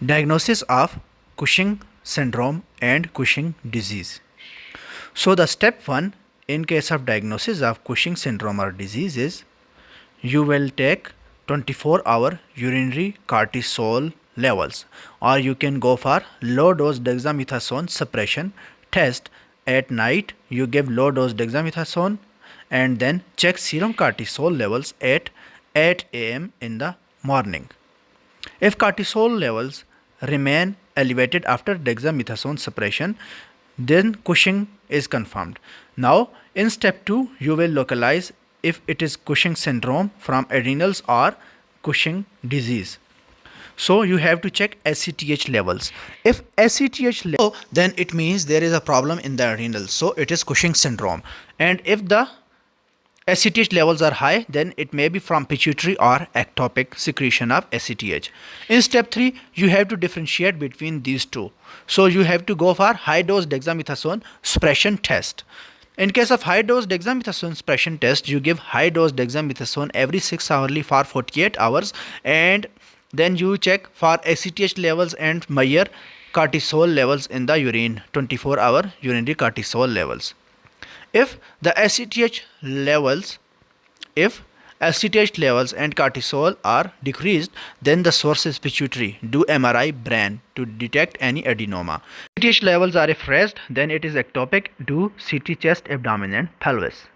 Diagnosis of Cushing syndrome and Cushing disease. So the step 1 in case of diagnosis of Cushing syndrome or disease is you will take 24-hour urinary cortisol levels, or you can go for low dose dexamethasone suppression test. At night you give low dose dexamethasone and then check serum cortisol levels at 8 a.m. in the morning. If cortisol levels remain elevated after dexamethasone suppression, then Cushing is confirmed. Now in step 2 you will localize if it is Cushing syndrome from adrenals or Cushing disease. So you have to check ACTH levels. If ACTH level, then it means there is a problem in the adrenals, so it is Cushing syndrome. And if the ACTH levels are high, then it may be from pituitary or ectopic secretion of ACTH. In step 3, you have to differentiate between these two. So you have to go for high dose dexamethasone suppression test. In case of high dose dexamethasone suppression test, you give high dose dexamethasone every 6 hourly for 48 hours, and then you check for ACTH levels and measure cortisol levels in the urine, 24-hour urinary cortisol levels. If ACTH levels and cortisol are decreased, then the source is pituitary. Do MRI brain to detect any adenoma. ACTH levels are if raised, then it is ectopic. Do CT chest, abdomen and pelvis.